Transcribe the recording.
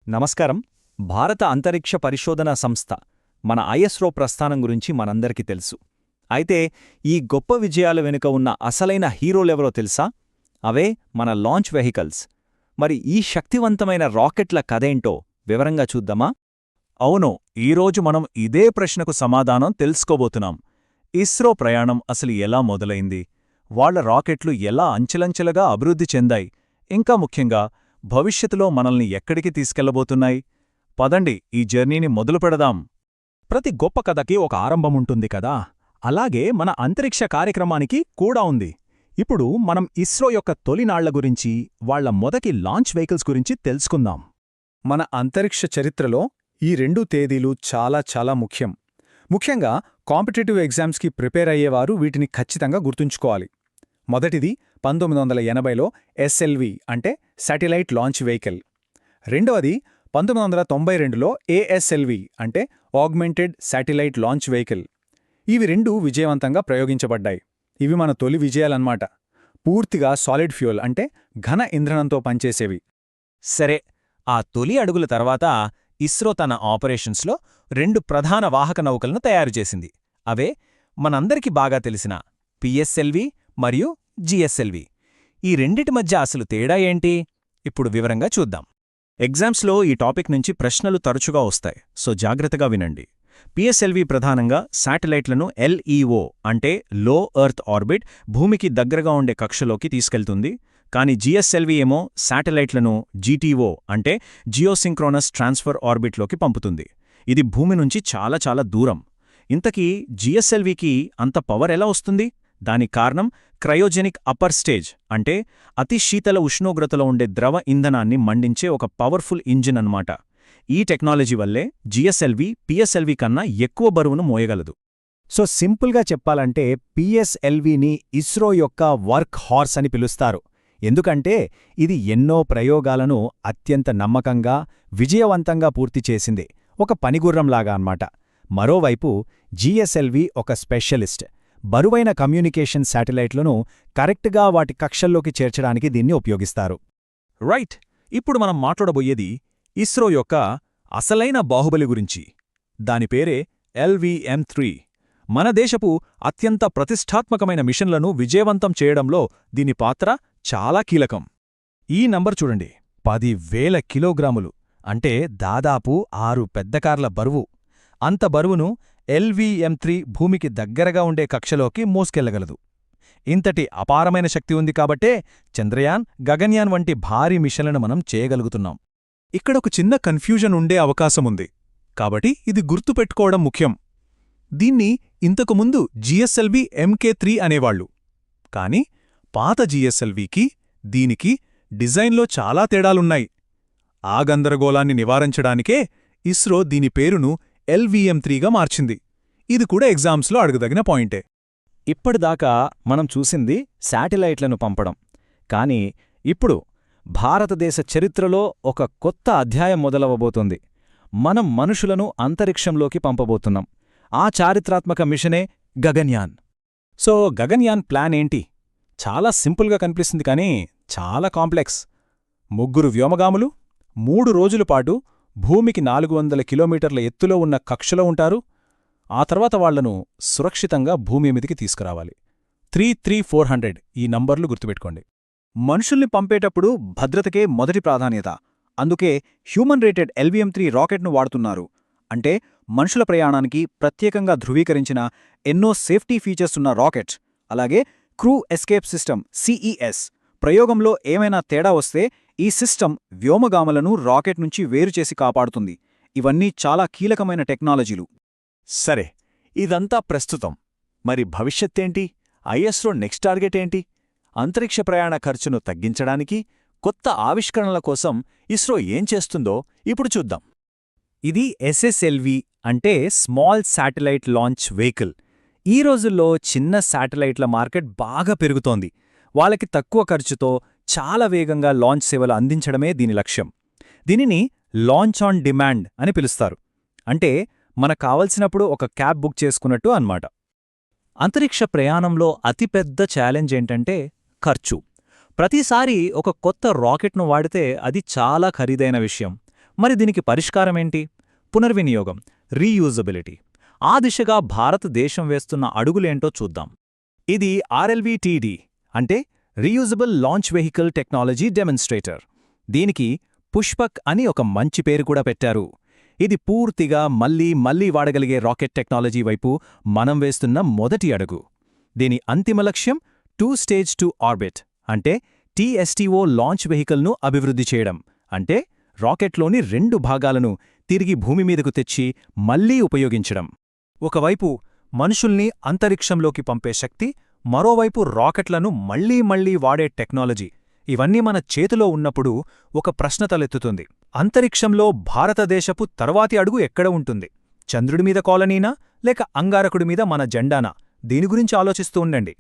నమస్కారం. భారత అంతరిక్ష పరిశోధనా సంస్థ మన ఐఎస్రో ప్రస్థానం గురించి మనందరికీ తెలుసు. అయితే ఈ గొప్ప విజయాల వెనుక ఉన్న అసలైన హీరోలెవరో తెలుసా? అవే మన లాంచ్ వెహికల్స్. మరి ఈ శక్తివంతమైన రాకెట్ల కథేంటో వివరంగా చూద్దామా? అవును, ఈరోజు మనం ఇదే ప్రశ్నకు సమాధానం తెలుసుకోబోతున్నాం. ఇస్రో ప్రయాణం అసలు ఎలా మొదలైంది, వాళ్ల రాకెట్లు ఎలా అంచెలంచెలుగా అభివృద్ధి చెందాయి, ఇంకా ముఖ్యంగా భవిష్యత్తులో మనల్ని ఎక్కడికి తీసుకెళ్లబోతున్నాయి. పదండి, ఈ జర్నీని మొదలు పెడదాం. ప్రతి గొప్ప కథకి ఒక ఆరంభముంటుంది కదా, అలాగే మన అంతరిక్ష కార్యక్రమానికి కూడా ఉంది. ఇప్పుడు మనం ఇస్రో యొక్క తొలినాళ్ల గురించి, వాళ్ల మొదటి లాంచ్ వెహికల్స్ గురించి తెలుసుకుందాం. మన అంతరిక్ష చరిత్రలో ఈ 2 తేదీలు చాలా ముఖ్యం. ముఖ్యంగా కాంపిటేటివ్ ఎగ్జామ్స్కి ప్రిపేర్ అయ్యేవారు వీటిని ఖచ్చితంగా గుర్తుంచుకోవాలి. మొదటిది 1980లో ఎస్ఎల్వి అంటే శాటిలైట్ లాంచ్ వెహికల్. రెండవది 1992లో ఏఎస్ఎల్వి అంటే ఆగ్మెంటెడ్ శాటిలైట్ లాంచ్ వెహికల్. ఇవి 2 విజయవంతంగా ప్రయోగించబడ్డాయి. ఇవి మన తొలి విజయాలన్నమాట. పూర్తిగా సాలిడ్ ఫ్యూయల్ అంటే ఘన ఇంధనంతో పనిచేసేవి. సరే, ఆ తొలి అడుగుల తర్వాత ఇస్రో తన ఆపరేషన్స్లో 2 ప్రధాన వాహక నౌకలను తయారుచేసింది. అవే మనందరికీ బాగా తెలిసిన పిఎస్ఎల్వి మరియు జిఎస్ఎల్వి. ఈ రెండిటి మధ్య అసలు తేడా ఏంటి? ఇప్పుడు వివరంగా చూద్దాం. ఎగ్జామ్స్లో ఈ టాపిక్ నుంచి ప్రశ్నలు తరచుగా వస్తాయి, సో జాగ్రత్తగా వినండి. పిఎస్ఎల్వి ప్రధానంగా శాటిలైట్లను ఎల్ఈఓ అంటే లో ఎర్త్ ఆర్బిట్, భూమికి దగ్గరగా ఉండే కక్షలోకి తీసుకెళ్తుంది. కానీ జిఎస్ఎల్వి ఏమో శాటిలైట్లను జీటీఓ అంటే జియోసింక్రోనస్ ట్రాన్స్ఫర్ ఆర్బిట్లోకి పంపుతుంది. ఇది భూమి నుంచి చాలా దూరం. ఇంతకీ జిఎస్ఎల్వికి అంత పవర్ ఎలా వస్తుంది? దానికి కారణం క్రయోజెనిక్ అప్పర్ స్టేజ్ అంటే అతి శీతల ఉష్ణోగ్రతలో ఉండే ద్రవ ఇంధనాన్ని మండించే ఒక పవర్ఫుల్ ఇంజిన్ అన్నమాట. ఈ టెక్నాలజీ వల్లే జిఎస్ఎల్వి పిఎస్ఎల్వి కన్నా ఎక్కువ బరువును మోయగలదు. సో సింపుల్గా చెప్పాలంటే పిఎస్ఎల్విని ఇస్రో యొక్క వర్క్ హార్స్ అని పిలుస్తారు. ఎందుకంటే ఇది ఎన్నో ప్రయోగాలను అత్యంత నమ్మకంగా, విజయవంతంగా పూర్తి చేసింది. ఒక పనిగుర్రంలాగా అన్నమాట. మరోవైపు జిఎస్ఎల్వి ఒక స్పెషలిస్ట్. బరువైన కమ్యూనికేషన్ శాటిలైట్లను కరెక్ట్గా వాటి కక్షల్లోకి చేర్చడానికి దీన్ని ఉపయోగిస్తారు. రైట్, ఇప్పుడు మనం మాట్లాడబోయేది ఇస్రో యొక్క అసలైన బాహుబలి గురించి. దాని పేరే LVM-3. మన దేశపు అత్యంత ప్రతిష్టాత్మకమైన మిషన్లను విజయవంతం చేయడంలో దీని పాత్ర చాలా కీలకం. ఈ నంబర్ చూడండి, 10,000 కిలోగ్రాములు అంటే దాదాపు 6 పెద్ద కార్ల బరువు. అంత బరువును LVM-3 భూమికి దగ్గరగా ఉండే కక్షలోకి మోసుకెళ్లగలదు. ఇంతటి అపారమైన శక్తి ఉంది కాబట్టే చంద్రయాన్, గగన్యాన్ వంటి భారీ మిషన్లను మనం చేయగలుగుతున్నాం. ఇక్కడొక చిన్న కన్ఫ్యూజన్ ఉండే అవకాశముంది, కాబట్టి ఇది గుర్తుపెట్టుకోవడం ముఖ్యం. దీన్ని ఇంతకుముందు జిఎస్ఎల్వి MK3 అనేవాళ్లు. కాని పాత జిఎస్ఎల్వికి దీనికి డిజైన్లో చాలా తేడాలున్నాయి. ఆ గందరగోళాన్ని నివారించడానికే ఇస్రో దీని పేరును LVM-3గా మార్చింది. ఇది కూడా ఎగ్జామ్స్లో అడుగుదగిన పాయింటే. ఇప్పటిదాకా మనం చూసింది శాటిలైట్లను పంపడం. కానీ ఇప్పుడు భారతదేశ చరిత్రలో ఒక కొత్త అధ్యాయం మొదలవబోతోంది. మనం మనుషులను అంతరిక్షంలోకి పంపబోతున్నాం. ఆ చారిత్రాత్మక మిషనే గగన్యాన్. సో గగన్యాన్ ప్లాన్ ఏంటి? చాలా సింపుల్గా కనిపిస్తుంది, కానీ చాలా కాంప్లెక్స్. 3 వ్యోమగాములు 3 రోజుల పాటు భూమికి 400 కిలోమీటర్ల ఎత్తులో ఉన్న కక్షలో ఉంటారు. ఆ తర్వాత వాళ్లను సురక్షితంగా భూమి మీదికి తీసుకురావాలి. 33400 ఈ నంబర్లు గుర్తుపెట్టుకోండి. మనుషుల్ని పంపేటప్పుడు భద్రతకే మొదటి ప్రాధాన్యత. అందుకే హ్యూమన్ రేటెడ్ LVM-3 రాకెట్ను వాడుతున్నారు. అంటే మనుషుల ప్రయాణానికి ప్రత్యేకంగా ధృవీకరించిన ఎన్నో సేఫ్టీ ఫీచర్స్ ఉన్న రాకెట్. అలాగే క్రూ ఎస్కేప్ సిస్టమ్ CES. ప్రయోగంలో ఏమైనా తేడా వస్తే ఈ సిస్టమ్ వ్యోమగాములను రాకెట్ నుంచి వేరుచేసి కాపాడుతుంది. ఇవన్నీ చాలా కీలకమైన టెక్నాలజీలు. సరే, ఇదంతా ప్రస్తుతం. మరి భవిష్యత్తేంటి? ఐఎస్రో నెక్స్ట్ టార్గెట్ ఏంటి? అంతరిక్ష ప్రయాణ ఖర్చును తగ్గించడానికి, కొత్త ఆవిష్కరణల కోసం ఇస్రో ఏం చేస్తుందో ఇప్పుడు చూద్దాం. ఇది SSLV అంటే స్మాల్ శాటిలైట్ లాంచ్ వెహికల్. ఈ రోజుల్లో చిన్న శాటిలైట్ల మార్కెట్ బాగా పెరుగుతోంది. వాళ్ళకి తక్కువ ఖర్చుతో చాలా వేగంగా లాంచ్ సేవలు అందించడమే దీని లక్ష్యం. దీనిని లాంచ్ ఆన్ డిమాండ్ అని పిలుస్తారు. అంటే మనకు కావలసినప్పుడు ఒక క్యాబ్ బుక్ చేసుకున్నట్టు అన్నమాట. అంతరిక్ష ప్రయాణంలో అతిపెద్ద ఛాలెంజ్ ఏంటంటే ఖర్చు. ప్రతిసారి ఒక కొత్త రాకెట్ను వాడితే అది చాలా ఖరీదైన విషయం. మరి దీనికి పరిష్కారమేంటి? పునర్వినియోగం, రీయూజబిలిటీ. ఆ దిశగా భారతదేశం వేస్తున్న అడుగులేంటో చూద్దాం. ఇది ఆర్ఎల్వీటీడీ అంటే reusable launch vehicle technology demonstrator. దీనికి పుష్పక్ అని ఒక మంచి పేరు కూడా పెట్టారు. ఇది పూర్తిగా మళ్లీ వాడగలిగే రాకెట్ టెక్నాలజీ వైపు మనం వేస్తున్న మొదటి అడుగు. దీని అంతిమ లక్ష్యం 2 స్టేజ్ టు ఆర్బిట్ అంటే TSTO లాంచ్ వెహికల్ను అభివృద్ధి చేయడం. అంటే రాకెట్లోని 2 భాగాలను తిరిగి భూమి మీదకు తెచ్చి మళ్లీ ఉపయోగించడం. ఒకవైపు మనుషుల్ని అంతరిక్షంలోకి పంపే శక్తి, మరోవైపు రాకెట్లను మళ్లీ వాడే టెక్నాలజీ. ఇవన్నీ మన చేతిలో ఉన్నప్పుడు ఒక ప్రశ్న తలెత్తుతుంది. అంతరిక్షంలో భారతదేశపు తర్వాతి అడుగు ఎక్కడ ఉంటుంది? చంద్రుడిమీద కాలనీనా లేక అంగారకుడిమీద మన జెండానా? దీని గురించి ఆలోచిస్తూ ఉండండి.